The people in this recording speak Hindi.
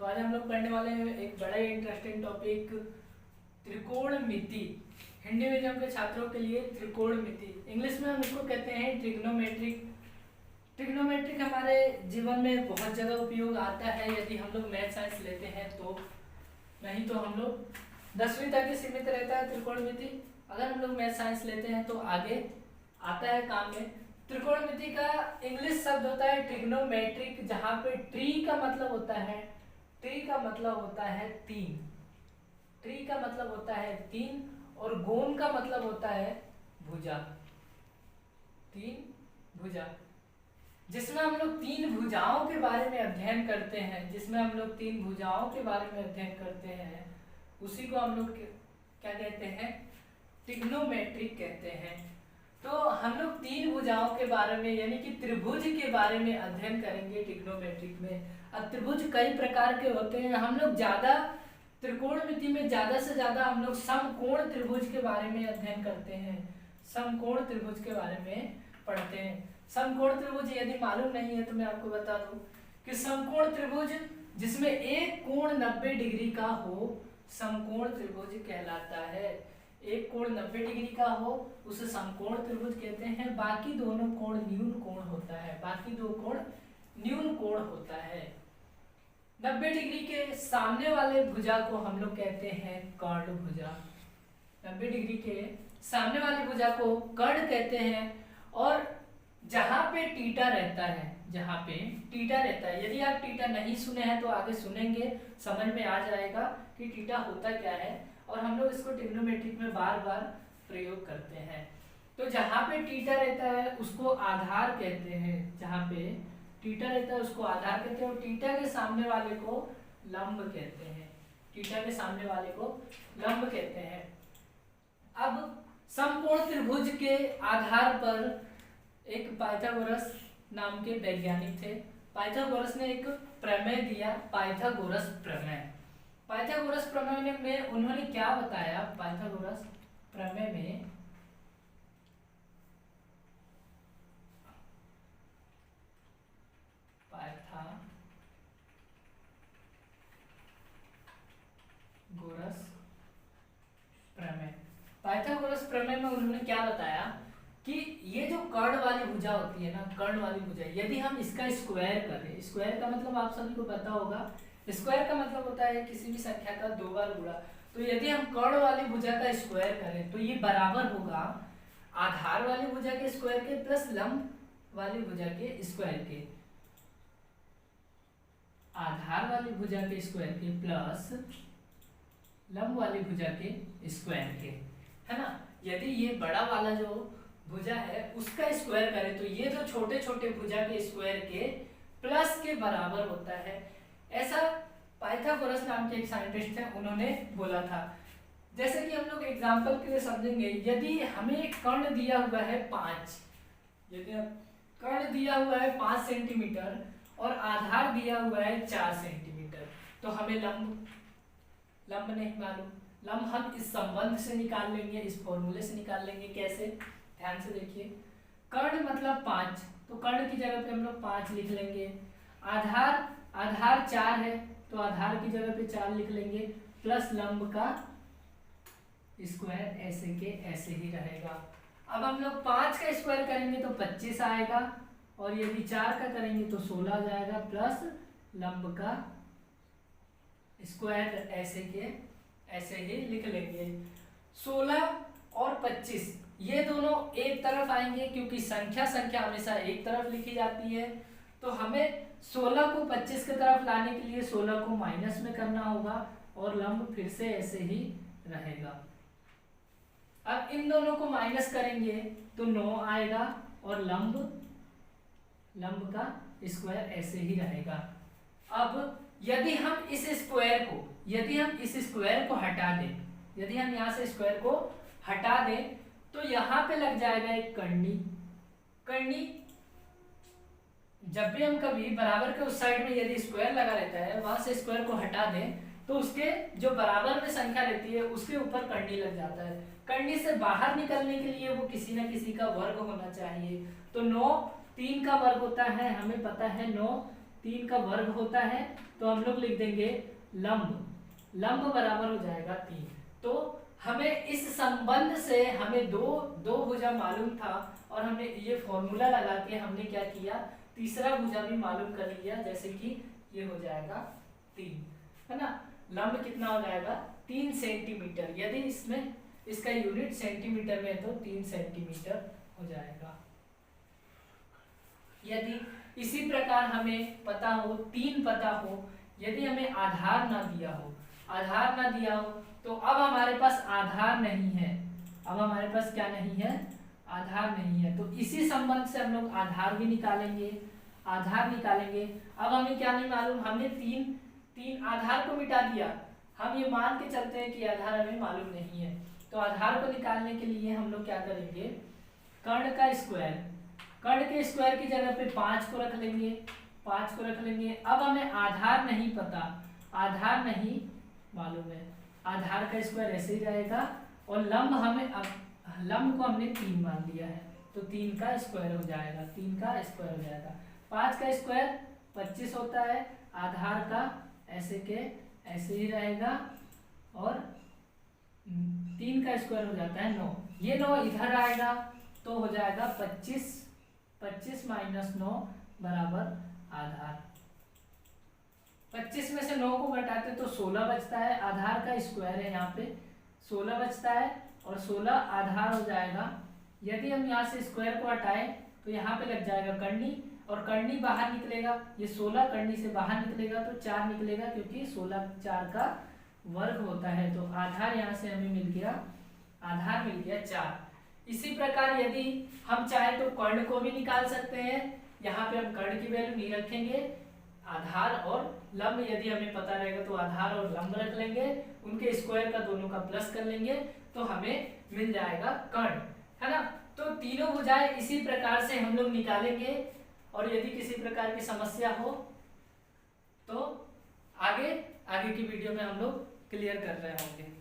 तो आज हम लोग पढ़ने वाले हैं एक बड़ा ही इंटरेस्टिंग टॉपिक, त्रिकोणमिति। हिंदी मीडियम के छात्रों के लिए त्रिकोणमिति, इंग्लिश में हम इसको कहते हैं ट्रिग्नोमेट्रिक। ट्रिग्नोमेट्रिक हमारे जीवन में बहुत जगह उपयोग आता है यदि हम लोग मैथ साइंस लेते हैं तो, नहीं तो हम लोग 10वीं तक ही सीमित रहता है त्रिकोणमिति। अगर हम लोग मैथ साइंस लेते हैं तो आगे आता है काम में। त्रिकोणमिति का इंग्लिश शब्द होता है ट्रिग्नोमेट्रिक, जहाँ पे ट्री का मतलब होता है, ट्री का मतलब होता है तीन, ट्री का मतलब होता है तीन, और गोन का मतलब होता है भुजा, तीन भुजा, जिसमें हम लोग तीन भुजाओं के बारे में अध्ययन करते हैं, जिसमें हम लोग तीन भुजाओं के बारे में अध्ययन करते हैं, उसी को हम लोग क्या कहते हैं, ट्रिग्नोमेट्रिक कहते हैं। तो हम लोग तीन भुजाओं के बारे में यानी कि त्रिभुज के बारे में अध्ययन करेंगे ट्रिग्नोमेट्रिक में। अब त्रिभुज कई प्रकार के होते हैं, हम लोग ज्यादा त्रिकोणमिति में ज्यादा से ज्यादा हम लोग समकोण त्रिभुज के बारे में अध्ययन करते हैं, समकोण त्रिभुज के बारे में पढ़ते हैं। समकोण त्रिभुज यदि मालूम नहीं है तो मैं आपको बता दूं कि समकोण त्रिभुज जिसमें एक कोण 90 डिग्री का हो, समकोण त्रिभुज कहलाता है। एक कोण 90 डिग्री का हो उसे समकोण त्रिभुज कहते हैं। बाकी दोनों कोण न्यून कोण होता है, बाकी दो कोण न्यून कोण होता है। 90 डिग्री के सामने वाले भुजा को हम लोग कहते हैं कर्ण भुजा, 90 डिग्री के सामने वाली भुजा को कर्ण कहते हैं। और जहां पे टीटा रहता है, जहां पे टीटा रहता है, यदि आप टीटा नहीं सुने हैं तो आगे सुनेंगे, समझ में आ जाएगा कि टीटा होता क्या है, और हम लोग इसको ट्रिग्नोमेट्रिक में बार बार प्रयोग करते हैं। तो जहां पे टीटा रहता है उसको आधार कहते हैं, जहां पे टीटा रहता है उसको आधार कहते हैं, और टीटा के सामने वाले को लंब कहते हैं, टीटा के सामने वाले को लंब कहते हैं। अब समकोण त्रिभुज के आधार पर एक पाइथागोरस नाम के वैज्ञानिक थे, पाइथागोरस ने एक प्रमेय दिया, पाइथागोरस प्रमेय। पाइथागोरस प्रमेय में उन्होंने क्या बताया, पाइथागोरस प्रमेय में पाइथागोरस प्रमेय में उन्होंने क्या बताया कि ये जो कर्ण वाली भुजा होती है ना, कर्ण वाली भुजा, यदि हम इसका स्क्वायर करें, स्क्वायर का मतलब आप सभी को पता होगा, स्क्वायर का मतलब होता है किसी भी संख्या का दो बार गुणा। तो यदि हम कर्ण वाली भुजा का स्क्वायर करें तो ये बराबर होगा आधार वाली भुजा के स्क्वायर के प्लस लंब वाली भुजा के स्क्वायर के, आधार वाली भुजा के स्क्वायर के प्लस लंब वाली भुजा के स्क्वायर के, है ना। यदि ये बड़ा वाला जो भुजा है उसका स्क्वायर करें तो ये जो छोटे छोटे भुजा के स्क्वायर के प्लस के बराबर होता है। ऐसा पाइथागोरस नाम के एक साइंटिस्ट थे, उन्होंने बोला था। जैसे कि हम लोग एग्जांपल के लिए समझेंगे, यदि हमें कर्ण दिया हुआ है 5, यदि कर्ण दिया हुआ है 5 सेंटीमीटर और आधार दिया हुआ है 4 सेंटीमीटर, तो हमें लंब नहीं मालूम, लंब हम इस संबंध से निकाल लेंगे, इस फॉर्मूले से निकाल लेंगे। कैसे, ध्यान से देखिए, कर्ण मतलब 5, तो कर्ण की जगह पे हम लोग 5 लिख लेंगे। आधार 4 है तो आधार की जगह पे 4 लिख लेंगे, प्लस लंब का स्क्वायर ऐसे के ऐसे ही रहेगा। अब हम लोग 5 का स्क्वायर करेंगे तो 25 आएगा, और यदि 4 का करेंगे तो 16 आ जाएगा, प्लस लंब का स्क्वायर ऐसे के ऐसे ही लिख लेंगे। 16 और 25 ये दोनों एक तरफ आएंगे, क्योंकि संख्या हमेशा एक तरफ लिखी जाती है। तो हमें 16 को 25 की तरफ लाने के लिए 16 को माइनस में करना होगा, और लंब फिर से ऐसे ही रहेगा। अब इन दोनों को माइनस करेंगे तो 9 आएगा, और लंब का स्क्वायर ऐसे ही रहेगा। अब यदि हम इस स्क्वायर को हटा दें, यदि हम यहाँ से स्क्वायर को हटा दें तो यहाँ पे लग जाएगा एक कर्णी। जब भी हम कभी बराबर के उस साइड में यदि स्क्वायर लगा रहता है, वहां से स्क्वायर को हटा दें तो उसके जो बराबर में संख्या रहती है उसके ऊपर कर्णी लग जाता है। कर्णी से बाहर निकलने के लिए वो किसी न किसी का वर्ग होना चाहिए। तो 9 3 का वर्ग होता है, हमें पता है 9 3 का वर्ग होता है, तो हम लोग लिख देंगे लंब बराबर हो जाएगा 3। तो हमें इस संबंध से हमें दो भुजा मालूम था, और हमने ये फॉर्मूला लगा के हमने क्या किया, तीसरा भुजा भी मालूम कर लिया, जैसे कि ये हो जाएगा 3, है ना। लंब कितना हो जाएगा 3 सेंटीमीटर, यदि इसमें इसका यूनिट सेंटीमीटर में है तो 3 सेंटीमीटर हो जाएगा। यदि इसी प्रकार हमें पता हो, 3 पता हो, यदि हमें आधार ना दिया हो तो अब हमारे पास आधार नहीं है, अब हमारे पास क्या नहीं है, आधार नहीं है। तो इसी संबंध से हम लोग आधार भी निकालेंगे, अब हमें क्या नहीं मालूम, हमने तीन आधार को मिटा दिया, हम ये मान के चलते हैं कि आधार हमें मालूम नहीं है। तो आधार को निकालने के लिए हम लोग क्या करेंगे, कर्ण के स्क्वायर की जगह पे 5 को रख लेंगे। अब हमें आधार नहीं पता, आधार नहीं मालूम है, आधार का स्क्वायर ऐसे ही रहेगा, और लंब को हमने 3 मान लिया है, तो 3 का स्क्वायर हो जाएगा, 5 का स्क्वायर 25 होता है, आधार का ऐसे के ऐसे ही रहेगा, और 3 का स्क्वायर हो जाता है 9, ये 9 इधर आएगा तो हो जाएगा 25 माइनस 9 बराबर आधार। 25 में से 9 को घटाते तो 16 बचता है, आधार का स्क्वायर है, यहाँ पे 16 बचता है, और 16 आधार हो जाएगा। यदि हम यहाँ से स्क्वायर को हटाएं तो यहाँ पे लग जाएगा करनी, और करनी बाहर निकलेगा, ये 16 करनी से बाहर निकलेगा तो 4 निकलेगा, क्योंकि 16 4 का वर्ग होता है। तो आधार यहाँ से हमें मिल गया, आधार मिल गया 4। इसी प्रकार यदि हम चाहे तो कर्ण को भी निकाल सकते हैं, यहाँ पे हम कर्ण की वैल्यू नहीं रखेंगे, आधार और लंब यदि हमें पता रहेगा तो आधार और लंब रख लेंगे, उनके स्क्वायर का दोनों का प्लस कर लेंगे, तो हमें मिल जाएगा कर्ण, है ना। तो तीनों भुजाएं इसी प्रकार से हम लोग निकालेंगे, और यदि किसी प्रकार की समस्या हो तो आगे की वीडियो में हम लोग क्लियर कर रहे होंगे।